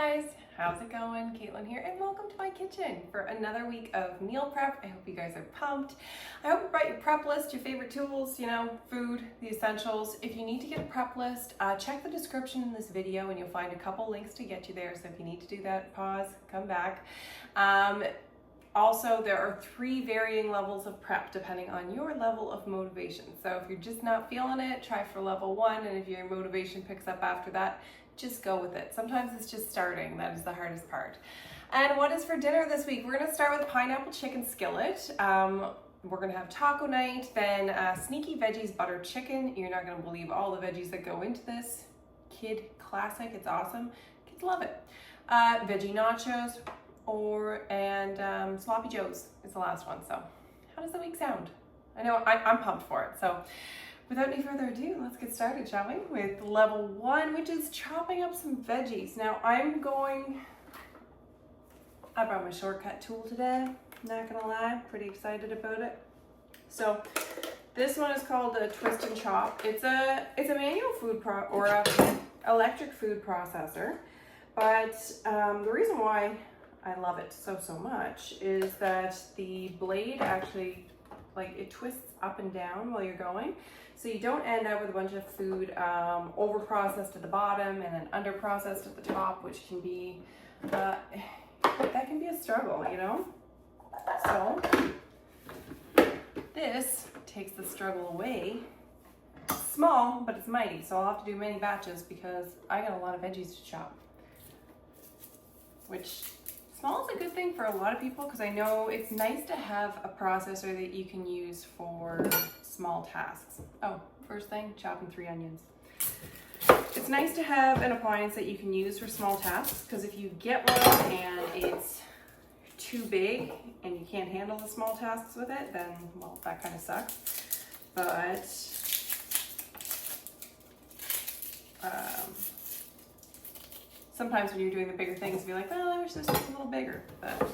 guys, how's it going? Caitlin here, and welcome to my kitchen for another week of meal prep. I hope you guys are pumped. I hope you brought your prep list, your favorite tools, food, the essentials. If you need to get a prep list, check the description in this video and you'll find a couple links to get you there. So if you need to do that, pause, come back. Also, there are 3 varying levels of prep depending on your level of motivation. So if you're just not feeling it, try for level 1, and if your motivation picks up after that, just go with it. Sometimes it's just starting that is the hardest part. And what is for dinner this week? We're gonna start with Pineapple Chicken Skillet. We're gonna have taco night, then sneaky Veggies Butter Chicken. You're not gonna believe all the veggies that go into this. Kid classic, it's awesome. Kids love it. Veggie Nachos, and Sloppy Joes is the last one. So how does the week sound? I know I'm pumped for it. So without any further ado, let's get started, shall we? With level 1, which is chopping up some veggies. Now I brought my shortcut tool today, not gonna lie, pretty excited about it. So this one is called a twist and chop. It's a manual food or a electric food processor, but the reason why I love it so much is that the blade actually, it twists up and down while you're going. So you don't end up with a bunch of food over processed at the bottom and then under processed at the top, which can be, that can be a struggle, So this takes the struggle away. It's small, but it's mighty. So I'll have to do many batches because I got a lot of veggies to chop, which small is a good thing for a lot of people because I know it's nice to have a processor that you can use for small tasks. Oh, first thing, chopping 3 onions. It's nice to have an appliance that you can use for small tasks because if you get one and it's too big and you can't handle the small tasks with it, then, well, that kind of sucks. But sometimes when you're doing the bigger things, you're like, well, I wish this was a little bigger, but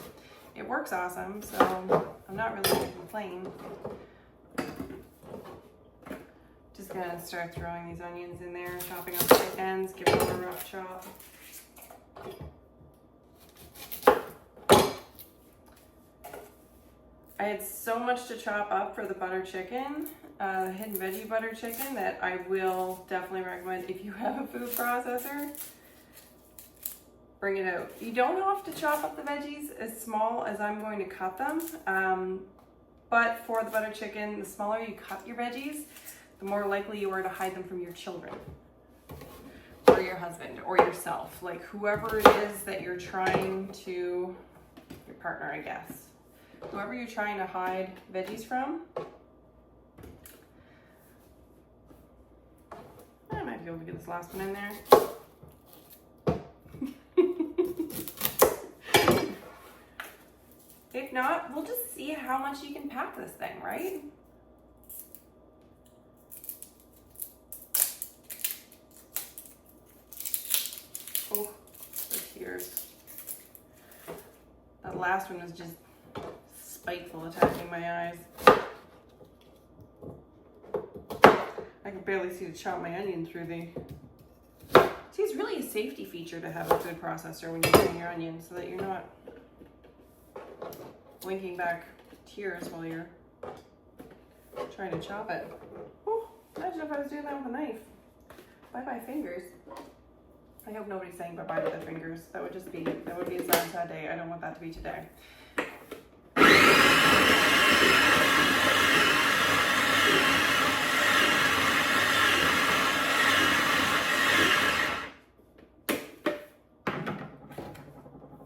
it works awesome, so I'm not really going to complain. Just gonna start throwing these onions in there, chopping off the ends, give them a rough chop. I had so much to chop up for the butter chicken, the hidden veggie butter chicken, that I will definitely recommend if you have a food processor. Bring it out. You don't have to chop up the veggies as small as I'm going to cut them, but for the butter chicken, the smaller you cut your veggies, the more likely you are to hide them from your children or your husband or yourself, like whoever it is that you're trying to, your partner, I guess, whoever you're trying to hide veggies from. I might be able to get this last one in there. If not, we'll just see how much you can pack this thing, right? Oh, the tears. That last one was just spiteful, attacking my eyes. I can barely see to chop my onion through the... See, it's really a safety feature to have a food processor when you're doing your onions so that you're not blinking back tears while you're trying to chop it. Oh, imagine if I was doing that with a knife. Bye-bye fingers. I hope nobody's saying bye-bye to their fingers. That would be a sad day. I don't want that to be today.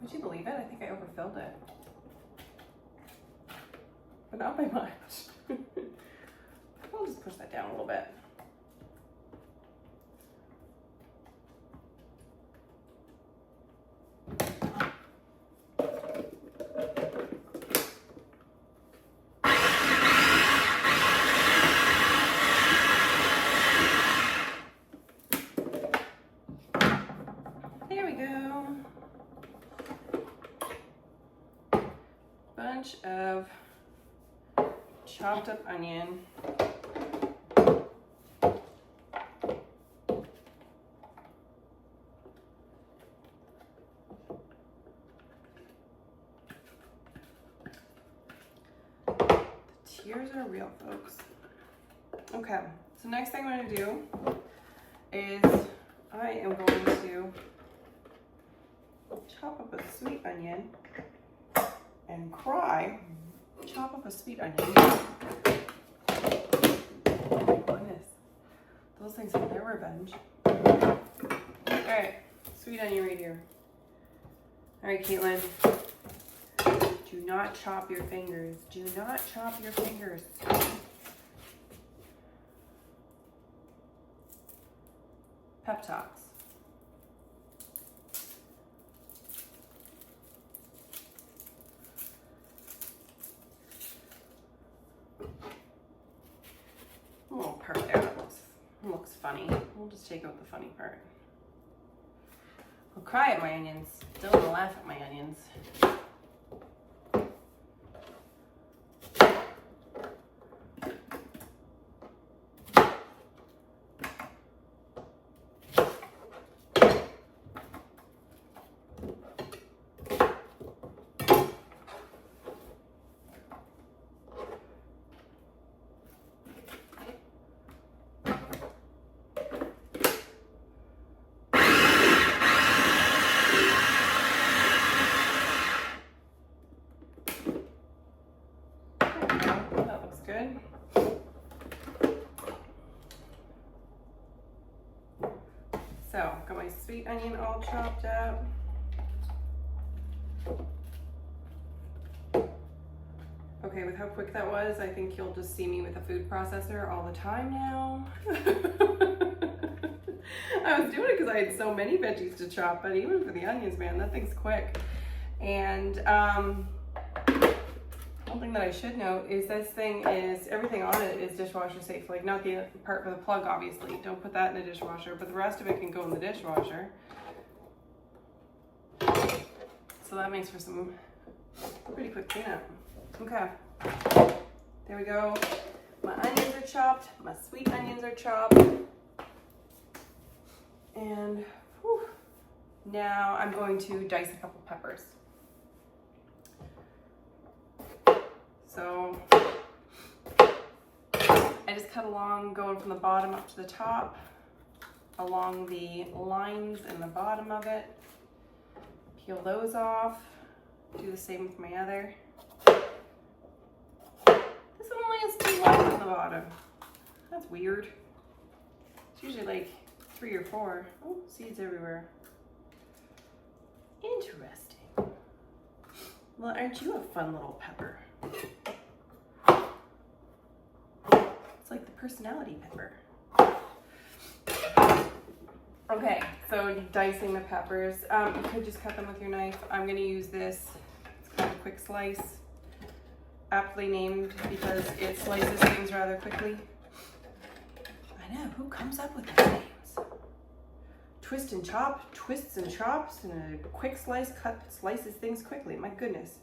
Would you believe it? I think I overfilled it. But not by much. I'll just push that down a little bit. There we go. Bunch of chopped up onion. Gears are real, folks. Okay, so next thing I'm gonna do is I am going to chop up a sweet onion and chop up a sweet onion. Oh my goodness, those things have their revenge. All right, sweet onion right here. All right, Caitlin, do not chop your fingers. Do not chop your fingers. Pep talks. A little part there that looks funny. We'll just take out the funny part. I'll cry at my onions. Don't want to laugh at my onions. Good. So, got my sweet onion all chopped up. Okay, with how quick that was, I think you'll just see me with a food processor all the time now. I was doing it because I had so many veggies to chop, but even for the onions, man, that thing's quick. And one thing that I should note is everything on it is dishwasher safe. Like, not the part for the plug, obviously. Don't put that in the dishwasher, but the rest of it can go in the dishwasher. So that makes for some pretty quick cleanup. Okay, there we go. My onions are chopped, my sweet onions are chopped. And whew, now I'm going to dice a couple peppers. So I just cut along, going from the bottom up to the top, along the lines in the bottom of it. Peel those off. Do the same with my other. This one only has 2 lines on the bottom. That's weird. It's usually like 3 or 4. Oh, seeds everywhere. Interesting. Well, aren't you a fun little pepper? It's like the personality pepper. Okay, so dicing the peppers. You could just cut them with your knife. I'm gonna use this. It's called a quick slice. Aptly named because it slices things rather quickly. I know, who comes up with these names? Twist and chop, twists and chops, and a quick slice slices things quickly. My goodness.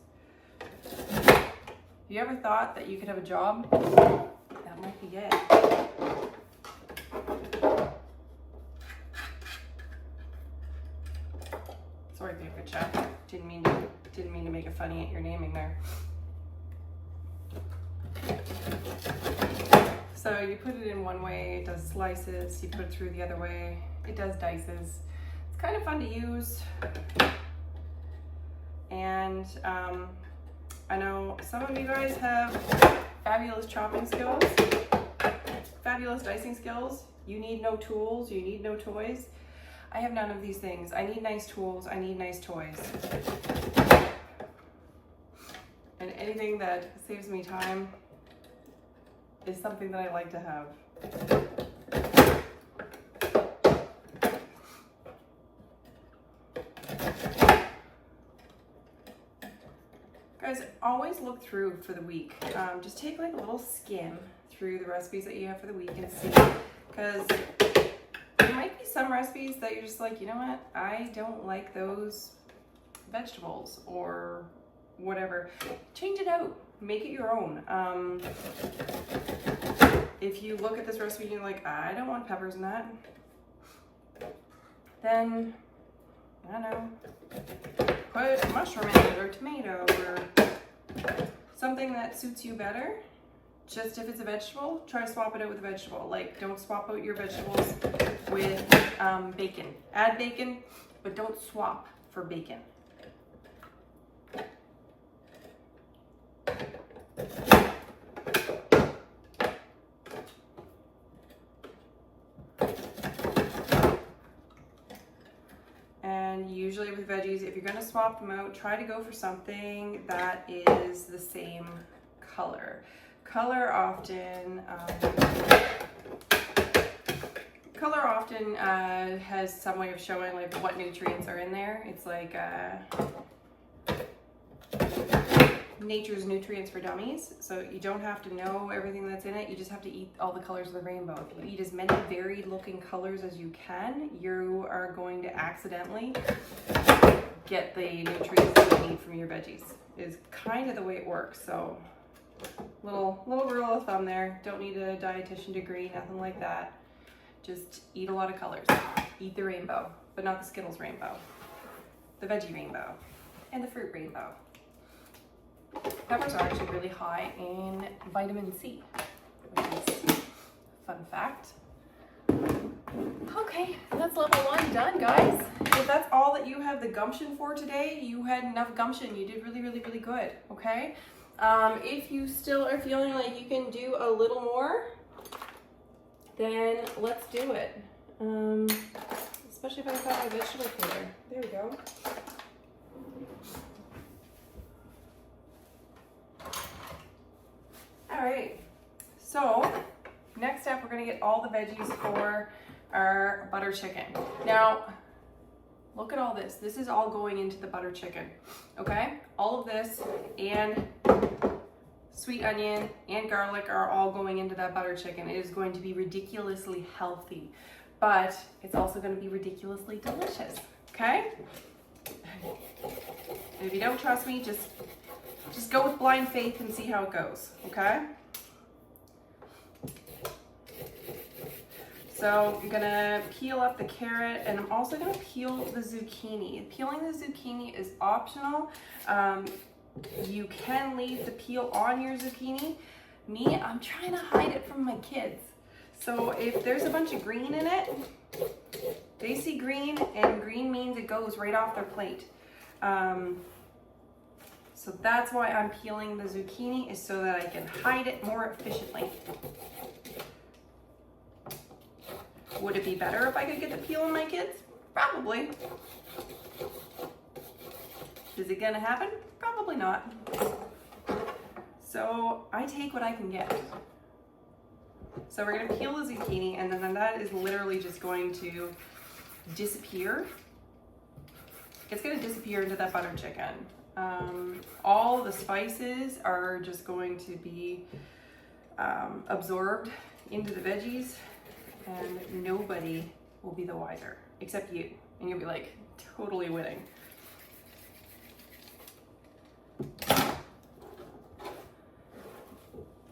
You ever thought that you could have a job? That might be it. Sorry, paper chef. Didn't mean to make a funny at your naming there. So you put it in one way, it does slices. You put it through the other way, it does dices. It's kind of fun to use. And I know some of you guys have fabulous chopping skills, fabulous dicing skills. You need no tools, you need no toys. I have none of these things. I need nice tools, I need nice toys. And anything that saves me time is something that I like to have. Guys, always look through for the week. Just take like a little skim through the recipes that you have for the week and see, because there might be some recipes that you're just like, you know what, I don't like those vegetables or whatever. Change it out, make it your own. If you look at this recipe and you're like, I don't want peppers in that, then I don't know, put a mushroom in it or tomato or something that suits you better. just if it's a vegetable, try to swap it out with a vegetable. Like, don't swap out your vegetables with bacon. Add bacon, but don't swap for bacon. And usually with veggies, if you're gonna swap them out, try to go for something that is the same color. Color often has some way of showing like what nutrients are in there. It's like nature's nutrients for dummies. So you don't have to know everything that's in it. You just have to eat all the colors of the rainbow. If you eat as many varied looking colors as you can, you are going to accidentally get the nutrients that you need from your veggies. Is kind of the way it works. So little rule of thumb there. Don't need a dietitian degree, nothing like that. Just eat a lot of colors. Eat the rainbow, but not the Skittles rainbow. The veggie rainbow and the fruit rainbow. Peppers are actually really high in vitamin C, which is a fun fact. Okay, that's level 1 done, guys. If that's all that you have the gumption for today, you had enough gumption. You did really, really, really good, okay? If you still are feeling like you can do a little more, then let's do it. Especially if I got my vegetable peeler. There we go. All right, so next step, we're gonna get all the veggies for our butter chicken. Now, look at all this. This is all going into the butter chicken, okay? All of this and sweet onion and garlic are all going into that butter chicken. It is going to be ridiculously healthy, but it's also gonna be ridiculously delicious, okay? And if you don't trust me, just go with blind faith and see how it goes, okay? So I'm gonna peel up the carrot, and I'm also gonna peel the zucchini. Peeling the zucchini is optional. You can leave the peel on your zucchini. Me, I'm trying to hide it from my kids. So if there's a bunch of green in it, they see green, and green means it goes right off their plate. So that's why I'm peeling the zucchini, is so that I can hide it more efficiently. Would it be better if I could get the peel on my kids? Probably. Is it gonna happen? Probably not. So I take what I can get. So we're gonna peel the zucchini, and then that is literally just going to disappear. It's gonna disappear into that butter chicken. All the spices are just going to be absorbed into the veggies, and nobody will be the wiser except you, and you'll be like totally winning.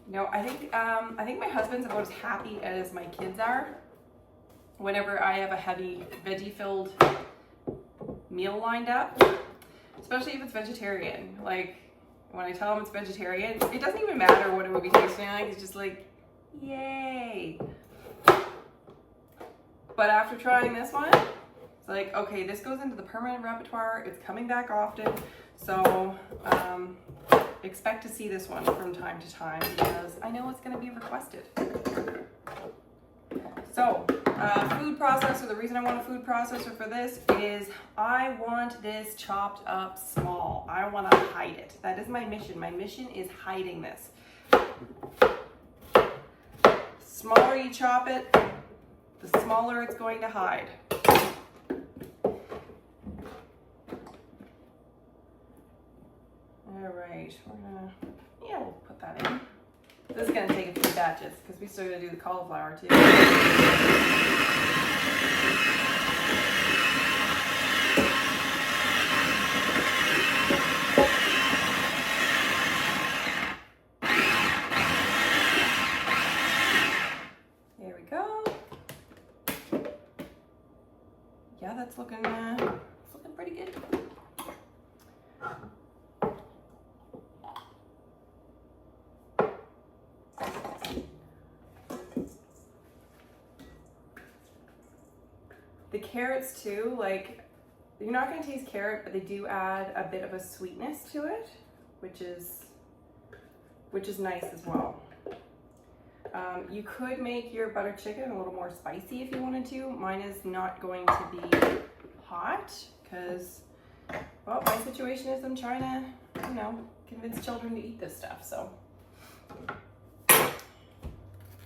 No, I think my husband's about as happy as my kids are whenever I have a heavy veggie-filled meal lined up, especially if it's vegetarian. Like, when I tell him it's vegetarian, it doesn't even matter what it would be tasting like. It's just like, yay. But after trying this one, it's like, okay, this goes into the permanent repertoire. It's coming back often. So expect to see this one from time to time, because I know it's gonna be requested. So food processor, the reason I want a food processor for this is I want this chopped up small. I want to hide it. That is my mission. My mission is hiding this. Smaller you chop it, the smaller it's going to hide. All right, we'll put that in. This is gonna take a few batches because we still gotta do the cauliflower too. There we go. Yeah, that's looking pretty good. The carrots too, like, you're not gonna taste carrot, but they do add a bit of a sweetness to it, which is nice as well. You could make your butter chicken a little more spicy if you wanted to. Mine is not going to be hot because, well, my situation is I'm trying to, you know, convince children to eat this stuff. So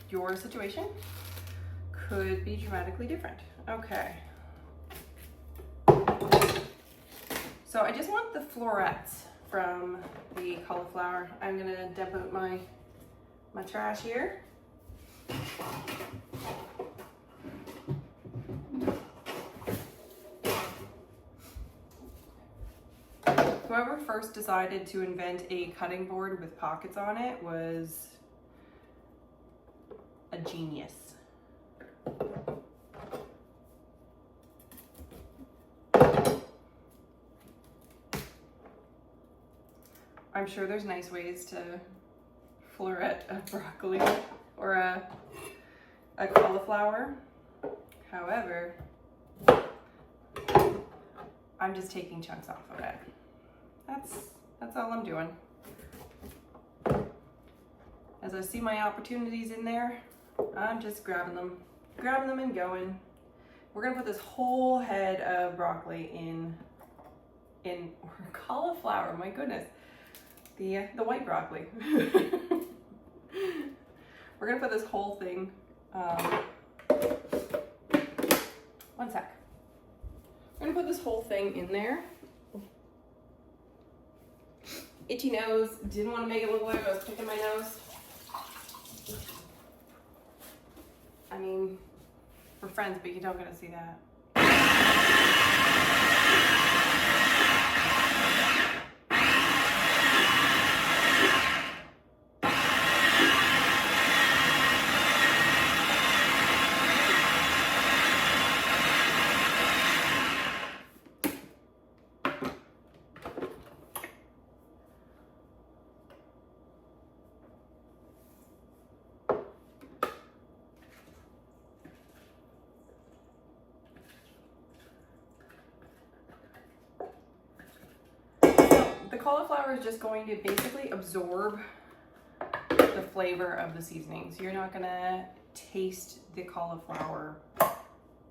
your situation could be dramatically different. Okay. So I just want the florets from the cauliflower. I'm gonna dump out my trash here. Whoever first decided to invent a cutting board with pockets on it was a genius. I'm sure there's nice ways to floret a broccoli or a cauliflower. However, I'm just taking chunks off of it. That's all I'm doing. As I see my opportunities in there, I'm just grabbing them and going. We're gonna put this whole head of broccoli in or cauliflower, my goodness. The white broccoli. We're gonna put this whole thing, one sec. We're gonna put this whole thing in there. Itchy nose, didn't want to make it look like I was picking my nose. I mean, we're friends, but you don't get to see that. The cauliflower is just going to basically absorb the flavor of the seasoning. So you're not gonna taste the cauliflower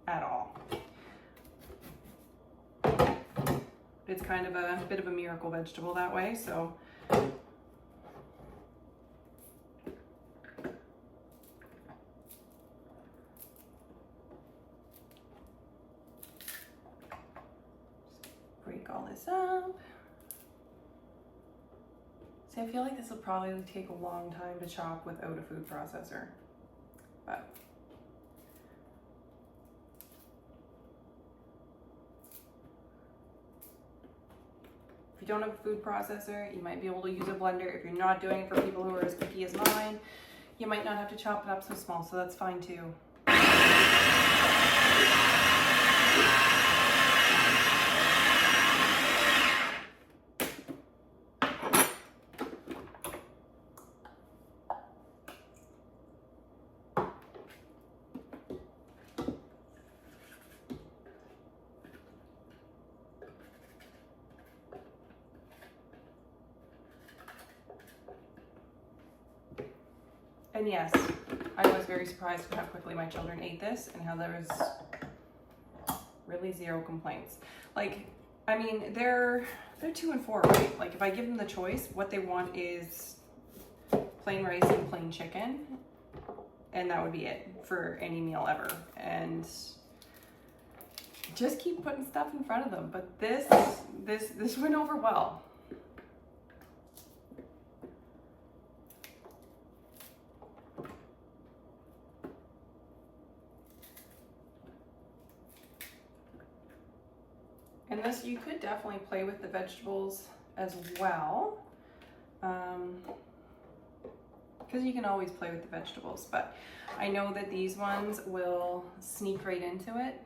at all. It's kind of a bit of a miracle vegetable that way, so. Break all this up. See, I feel like this will probably take a long time to chop without a food processor, but if you don't have a food processor, you might be able to use a blender. If you're not doing it for people who are as picky as mine, you might not have to chop it up so small, so that's fine too. And yes, I was very surprised at how quickly my children ate this and how there was really zero complaints. Like, I mean, they're 2 and 4, right? Like, if I give them the choice, what they want is plain rice and plain chicken, and that would be it for any meal ever. And just keep putting stuff in front of them. But this went over well. And this, you could definitely play with the vegetables as well, because you can always play with the vegetables, but I know that these ones will sneak right into it.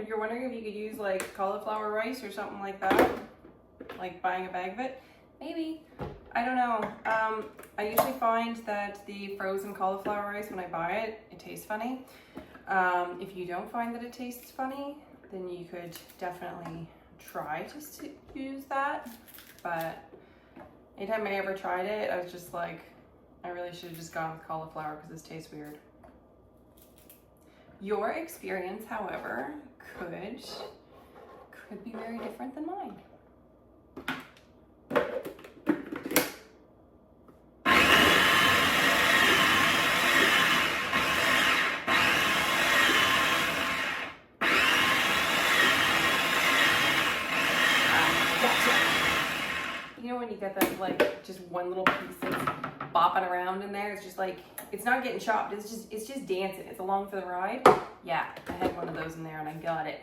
If you're wondering if you could use like cauliflower rice or something like that, like buying a bag of it, maybe. I don't know. I usually find that the frozen cauliflower rice, when I buy it, it tastes funny. If you don't find that it tastes funny, then you could definitely try to use that. But anytime I ever tried it, I was just like, I really should have just gone with cauliflower because this tastes weird. Your experience, however, could be very different than mine. You know when you get that like just one little piece that's bopping around in there, it's just like, it's not getting chopped, it's just dancing, it's along for the ride. Yeah, I had one of those in there and I got it.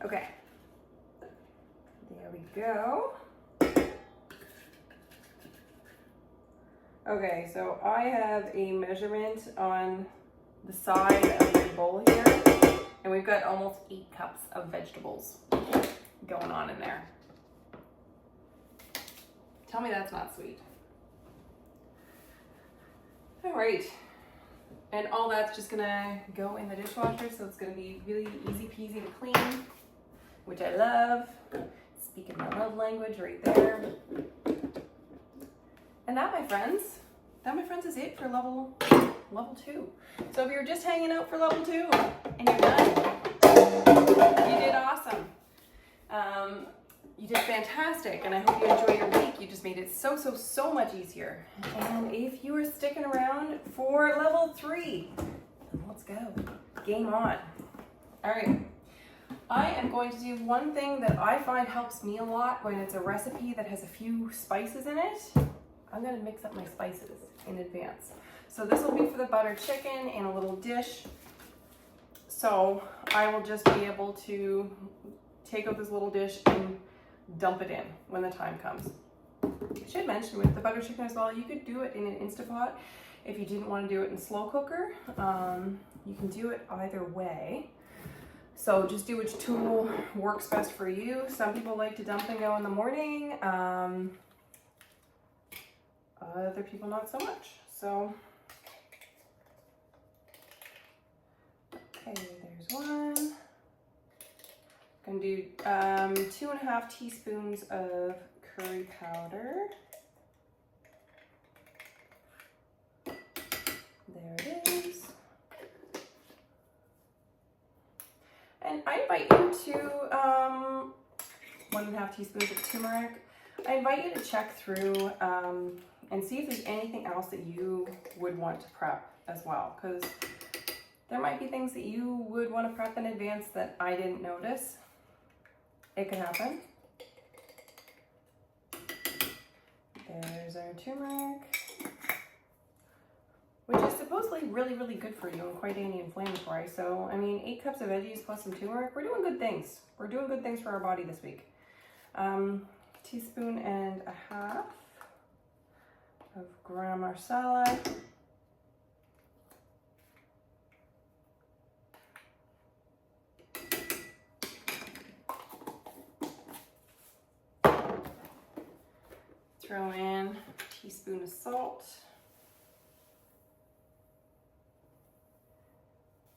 Okay, there we go. Okay, so I have a measurement on the side of the bowl here, and we've got almost 8 cups of vegetables going on in there. Tell me that's not sweet. All right, and all that's just gonna go in the dishwasher, so it's gonna be really easy peasy to clean, which I love. Speaking my love language right there. And that, my friends, is it for level 2. So if you're just hanging out for level 2 and you're done, you did awesome. You did fantastic, and I hope you enjoy your week. You just made it so much easier. And if you are sticking around for level 3, then let's go. Game on. All right. I am going to do one thing that I find helps me a lot when it's a recipe that has a few spices in it. I'm going to mix up my spices in advance. So this will be for the butter chicken in a little dish. So I will just be able to take out this little dish and dump it in when the time comes. I should mention with the butter chicken as well, you could do it in an Instapot if you didn't want to do it in slow cooker. You can do it either way. So just do which tool works best for you. Some people like to dump and go in the morning. Other people not so much. So, okay, there's one. I'm gonna do 2.5 teaspoons of curry powder. There it is. And I invite you to 1.5 teaspoons of turmeric. I invite you to check through and see if there's anything else that you would want to prep as well, because there might be things that you would want to prep in advance that I didn't notice. It could happen. There's our turmeric, which is supposedly really good for you and quite anti-inflammatory. So, I mean, 8 cups of veggies plus some turmeric, we're doing good things. We're doing good things for our body this week. 1.5 teaspoons of garam masala. Throw in a teaspoon of salt.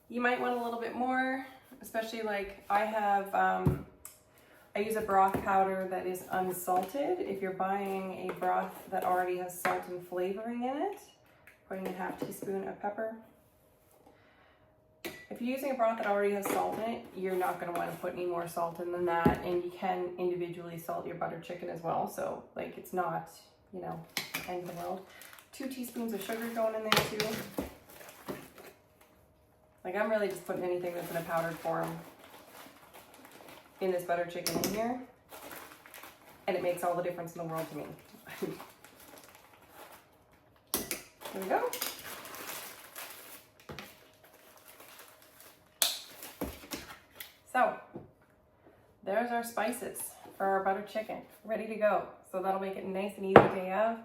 You might want a little bit more, especially like I have, I use a broth powder that is unsalted. If you're buying a broth that already has salt and flavoring in it, putting in 1/2 teaspoon of pepper. If you're using a broth that already has salt in it, you're not going to want to put any more salt in than that, and you can individually salt your butter chicken as well, so like it's not, you know, end of the world. 2 teaspoons of sugar going in there too. Like I'm really just putting anything that's in a powdered form in this butter chicken in here, and it makes all the difference in the world to me. There we go. So there's our spices for our butter chicken, ready to go. So that'll make it nice and easy day of.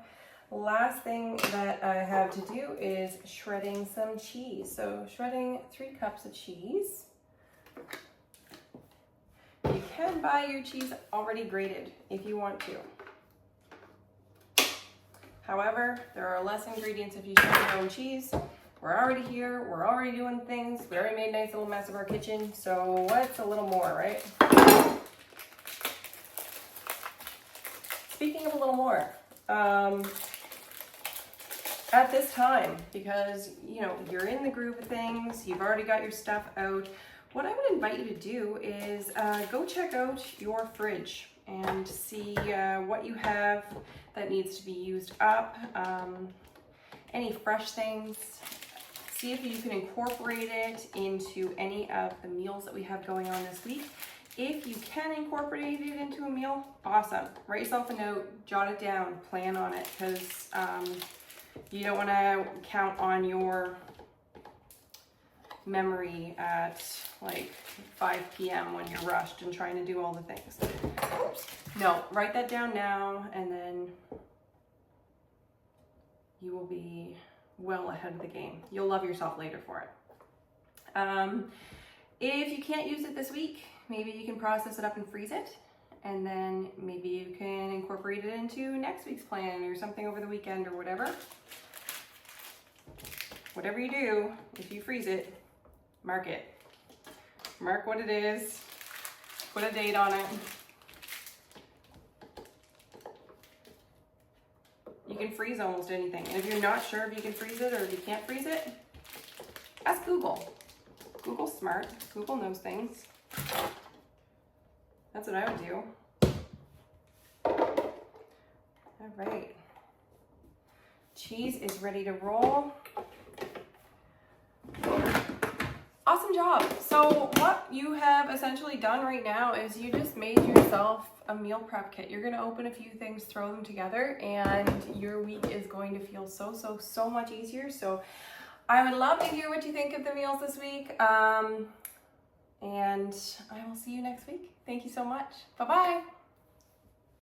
Last thing that I have to do is shredding some cheese. So shredding 3 cups of cheese. You can buy your cheese already grated if you want to. However, there are less ingredients if you shred your own cheese. We're already here, we're already doing things. We already made a nice little mess of our kitchen, so what's a little more, right? Speaking of a little more, at this time, because you know you're in the groove of things, you've already got your stuff out, what I would invite you to do is go check out your fridge and see what you have that needs to be used up, any fresh things. See if you can incorporate it into any of the meals that we have going on this week. If you can incorporate it into a meal, awesome. Write yourself a note, jot it down, plan on it, because you don't want to count on your memory at like 5 p.m. when you're rushed and trying to do all the things. Oops. No, write that down now, and then you will be well ahead of the game. You'll love yourself later for it. If you can't use it this week, maybe you can process it up and freeze it, and then maybe you can incorporate it into next week's plan or something over the weekend or whatever. Whatever you do, if you freeze it, mark it. Mark what it is, put a date on it. You can freeze almost anything. And if you're not sure if you can freeze it or if you can't freeze it, ask Google. Google's smart. Google knows things. That's what I would do. All right. Cheese is ready to roll. Awesome job. So what you have essentially done right now is you just made yourself a meal prep kit. You're going to open a few things, throw them together, and your week is going to feel so much easier. So I would love to hear what you think of the meals this week. And I will see you next week. Thank you so much. Bye-bye.